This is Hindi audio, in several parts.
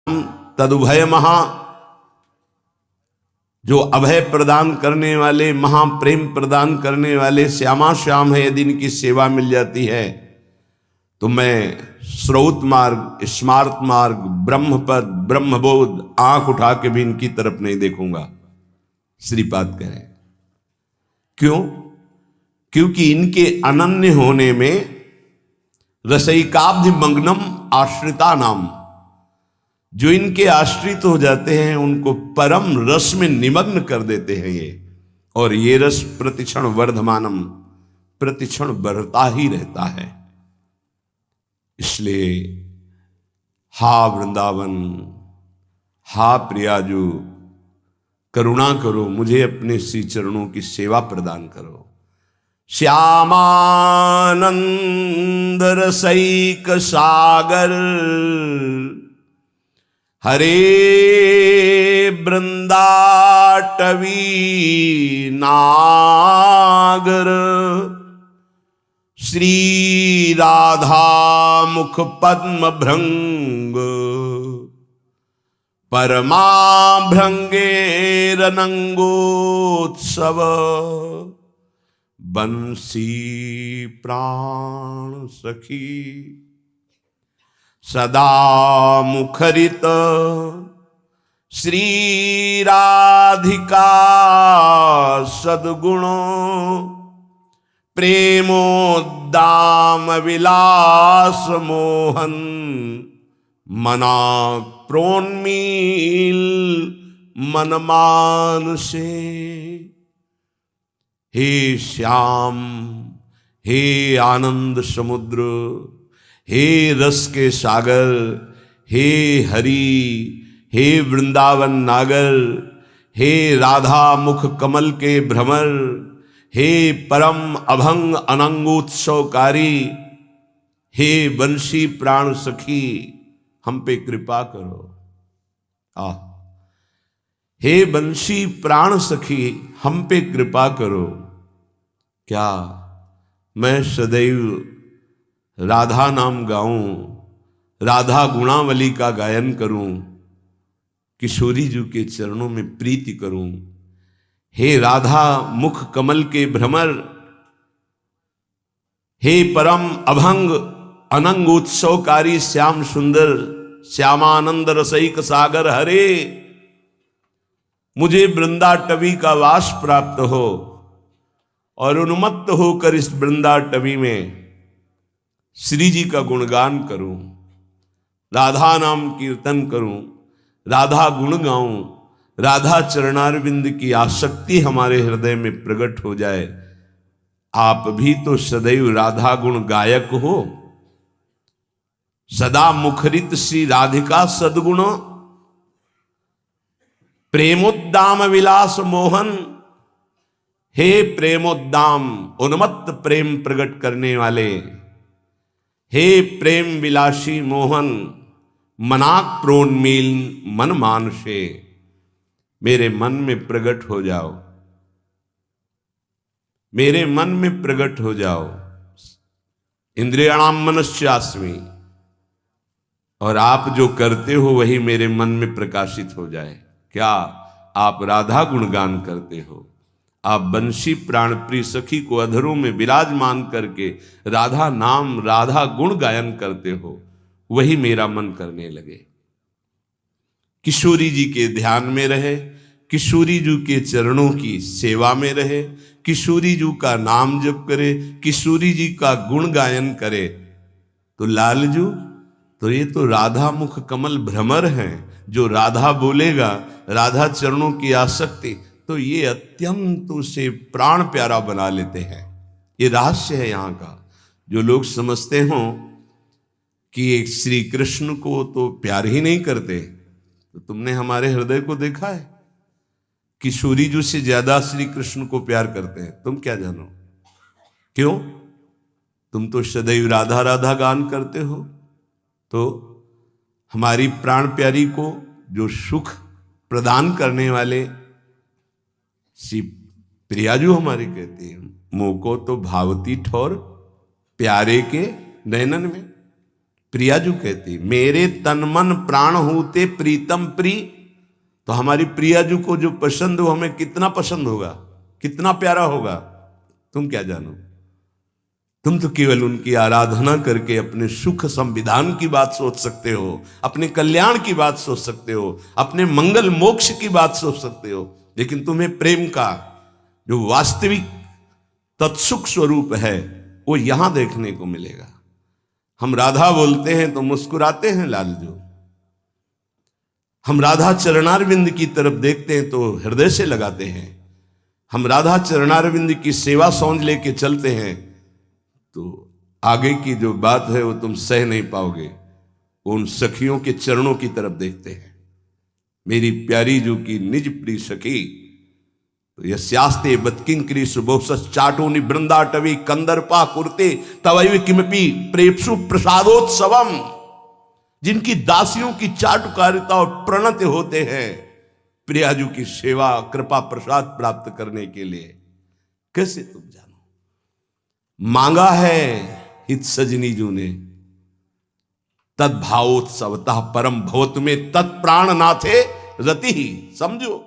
तदुभय महा, जो अभय प्रदान करने वाले, महाप्रेम प्रदान करने वाले श्यामा श्याम है, यदि इनकी सेवा मिल जाती है तो मैं स्रोत मार्ग, स्मार्त मार्ग, ब्रह्मपद, ब्रह्मबोध आंख उठा के भी इनकी तरफ नहीं देखूंगा। श्रीपाद कहें क्यों? क्योंकि इनके अनन्य होने में रसैकाब्धि मग्नम आश्रिता नाम, जो इनके आश्रित हो जाते हैं उनको परम रस में निमग्न कर देते हैं ये, और ये रस प्रतिक्षण वर्धमानम, प्रतिक्षण बढ़ता ही रहता है। इसलिए हा वृंदावन, हा प्रियाजू, करुणा करो, मुझे अपने श्री चरणों की सेवा प्रदान करो। श्यामानंद रसैक सागर, हरे वृंदाटवी नागर, श्री राधा मुख पद्म भृंग, परमा भृंगेरनंगोत्सव, बंसी प्राण सखी, सदा मुखरित, श्री राधिका सद्गुण, प्रेमोद्दाम विलास मोहन, मना प्रोन्मील मनमान से। हे श्याम, हे आनंद समुद्र, हे रस के सागर, हे हरि, हे वृंदावन नागर, हे राधा मुख कमल के भ्रमर, हे परम अभंग अनंगोत्सवकारी, हे बंशी प्राण सखी, हम पे कृपा करो। हे बंशी प्राण सखी, हम पे कृपा करो। क्या मैं सदैव राधा नाम गाऊं, राधा गुणावली का गायन करूं, किशोरी जी के चरणों में प्रीति करूं? हे राधा मुख कमल के भ्रमर, हे परम अभंग अनंग उत्सवकारी श्याम सुंदर, श्यामानंद रसैक सागर हरे, मुझे वृंदाटवी का वास प्राप्त हो और उन्मत्त होकर इस वृंदाटवी में श्री जी का गुणगान करूं, राधा नाम कीर्तन करूं, राधा गुण गाऊं, राधा चरणारविंद की आसक्ति हमारे हृदय में प्रकट हो जाए। आप भी तो सदैव राधा गुण गायक हो। सदा मुखरित श्री राधिका सद्गुण, प्रेमोद्दाम विलास मोहन, हे प्रेमोद्दाम उन्मत्त प्रेम प्रकट करने वाले, हे प्रेम विलासी मोहन, मनाक प्रोन्मील मन मानसे, मेरे मन में प्रकट हो जाओ, मेरे मन में प्रकट हो जाओ। इंद्रियाणाम मनस्यास्मि, और आप जो करते हो वही मेरे मन में प्रकाशित हो जाए। क्या आप राधा गुणगान करते हो? आप बंशी प्राण प्रिय सखी को अधरों में विराजमान करके राधा नाम, राधा गुण गायन करते हो, वही मेरा मन करने लगे। किशोरी जी के ध्यान में रहे, किशोरी जी के चरणों की सेवा में रहे, किशोरी जी का नाम जप करे, किशोरी जी का गुण गायन करे, तो लालजू तो ये तो राधा मुख कमल भ्रमर हैं। जो राधा बोलेगा, राधा चरणों की आसक्ति, तो ये अत्यंत उसे प्राण प्यारा बना लेते हैं। ये रहस्य है यहाँ का। जो लोग समझते हों कि एक श्री कृष्ण को तो प्यार ही नहीं करते, तो तुमने हमारे हृदय को देखा है? किशोरी जी से ज्यादा श्री कृष्ण को प्यार करते हैं। तुम क्या जानो क्यों? तुम तो सदैव राधा राधा गान करते हो। तो हमारी प्राण प्यारी को जो सुख प्रदान करने वाले श्री प्रियाजू हमारे कहते हैं, मोको तो भावती ठोर प्यारे के नयनन में। प्रियाजू कहती, मेरे तन मन प्राण होते प्रीतम प्री। तो हमारी प्रियाजू को जो पसंद हो, हमें कितना पसंद होगा, कितना प्यारा होगा, तुम क्या जानो। तुम तो केवल उनकी आराधना करके अपने सुख संविधान की बात सोच सकते हो, अपने कल्याण की बात सोच सकते हो, अपने मंगल मोक्ष की बात सोच सकते हो, लेकिन तुम्हें प्रेम का जो वास्तविक तत्सुख स्वरूप है वो यहां देखने को मिलेगा। हम राधा बोलते हैं तो मुस्कुराते हैं लालजू, हम राधा चरणारविंद की तरफ देखते हैं तो हृदय से लगाते हैं, हम राधा चरणारविंद की सेवा सौंध लेके चलते हैं तो आगे की जो बात है वो तुम सह नहीं पाओगे। उन सखियों के चरणों की तरफ देखते हैं, मेरी प्यारी जू की निज प्रिय सखी। तो यस्यास्ते बत्किंकरी सुबोसस चाटोनि बृंदाटवी कंदर्पा कुर्ते तवैव किमपि प्रेप्सु प्रसादोत्सवम। जिनकी दासियों की चाटुकारिता और प्रणत होते हैं प्रियाजू की सेवा कृपा प्रसाद प्राप्त करने के लिए, कैसे तुम जानो। मांगा है हित सजनी जू ने, तद्भावोत्सवतः परम भवत में तत्प्राण नाथे रति ही। समझो,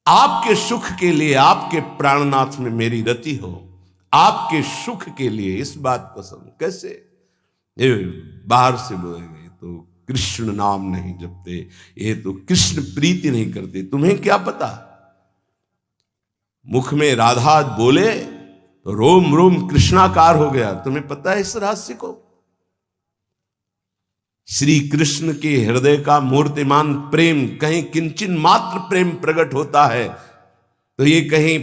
आपके सुख के लिए, आपके प्राणनाथ में मेरी रति हो, आपके सुख के लिए, इस बात को समझ। कैसे ये बाहर से बोलेंगे तो कृष्ण नाम नहीं जपते, ये तो कृष्ण प्रीति नहीं करते, तुम्हें क्या पता। मुख में राधा बोले तो रोम रोम कृष्णाकार हो गया, तुम्हें पता है इस रहस्य को। श्री कृष्ण के हृदय का मूर्तिमान प्रेम कहीं किंचन मात्र प्रेम प्रकट होता है तो ये कहीं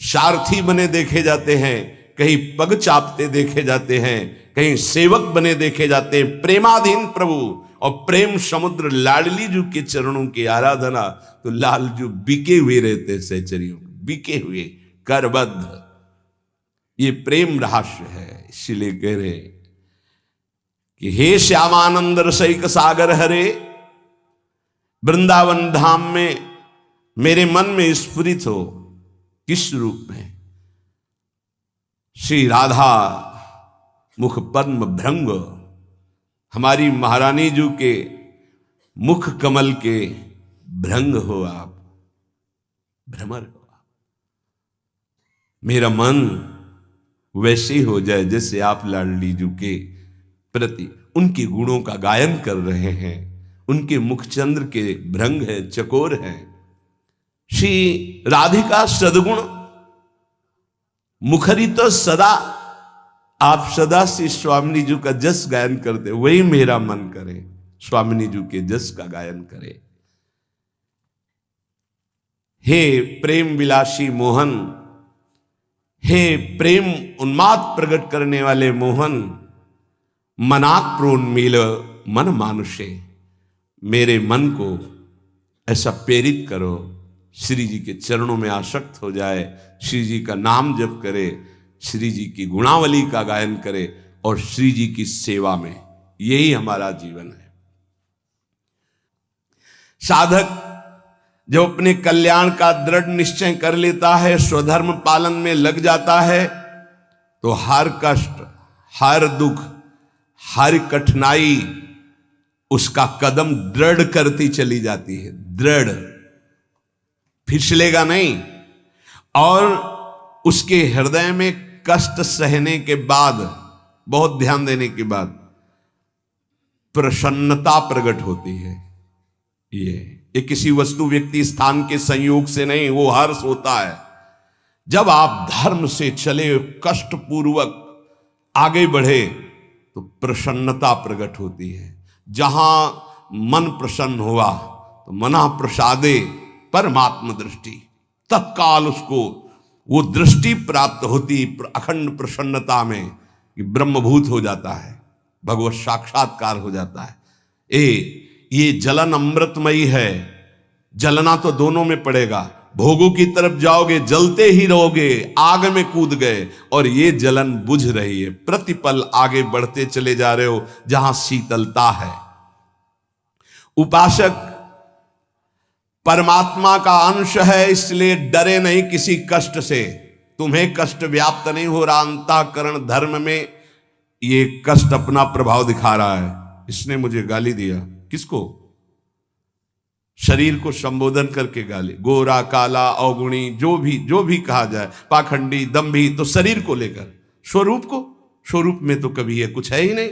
सारथी बने देखे जाते हैं, कहीं पग चापते देखे जाते हैं, कहीं सेवक बने देखे जाते हैं। प्रेमाधीन प्रभु और प्रेम समुद्र लाडली जू के चरणों की आराधना तो लालजू बिके हुए रहते, सहचरियों बिके हुए करबद्ध। ये प्रेम रहस्य है, इसलिए कह रहे कि हे श्यामानंद रसैक सागर हरे, वृंदावन धाम में मेरे मन में स्फुरित हो। किस रूप में? श्री राधा मुख पद्म भृंग, हमारी महारानी जू के मुख कमल के भृंग हो आप, भ्रमर हो आप। मेरा मन वैसे ही हो जाए जैसे आप लाडली जू के प्रति उनके गुणों का गायन कर रहे हैं। उनके मुखचंद्र के भृंग है, चकोर है। श्री राधिका सदगुण मुखरित सदा, आप सदा से स्वामिनी जी का जस गायन करते, वही मेरा मन करे स्वामिनी जी के जस का गायन करे। हे प्रेम विलासी मोहन, हे प्रेम उन्माद प्रकट करने वाले मोहन, मनाक प्रोन्मील मन मानुषे, मेरे मन को ऐसा प्रेरित करो श्री जी के चरणों में आसक्त हो जाए, श्री जी का नाम जप करे, श्री जी की गुणावली का गायन करे और श्री जी की सेवा में, यही हमारा जीवन है। साधक जब अपने कल्याण का दृढ़ निश्चय कर लेता है, स्वधर्म पालन में लग जाता है, तो हर कष्ट, हर दुख, हर कठिनाई उसका कदम दृढ़ करती चली जाती है। दृढ़, फिसलेगा नहीं। और उसके हृदय में कष्ट सहने के बाद, बहुत ध्यान देने के बाद, प्रसन्नता प्रकट होती है। ये किसी वस्तु, व्यक्ति, स्थान के संयोग से नहीं, वो हर्ष होता है जब आप धर्म से चले, कष्ट पूर्वक आगे बढ़े तो प्रसन्नता प्रकट होती है। जहां मन प्रसन्न हुआ तो मना प्रसादे परमात्म दृष्टि, तत्काल उसको वो दृष्टि प्राप्त होती अखंड प्रसन्नता में कि ब्रह्मभूत हो जाता है, भगवत साक्षात्कार हो जाता है। ये जलन अमृतमयी है। जलना तो दोनों में पड़ेगा, भोगों की तरफ जाओगे जलते ही रहोगे, आग में कूद गए, और ये जलन बुझ रही है, प्रतिपल आगे बढ़ते चले जा रहे हो जहां शीतलता है। उपासक परमात्मा का अंश है, इसलिए डरे नहीं किसी कष्ट से। तुम्हें कष्ट व्याप्त नहीं हो रहा अंतःकरण धर्म में, ये कष्ट अपना प्रभाव दिखा रहा है, इसने मुझे गाली दिया। किसको? शरीर को संबोधन करके गाली, गोरा काला अवगुणी जो भी कहा जाए, पाखंडी दम्भी, तो शरीर को लेकर। स्वरूप को, स्वरूप में तो कभी ये कुछ है ही नहीं।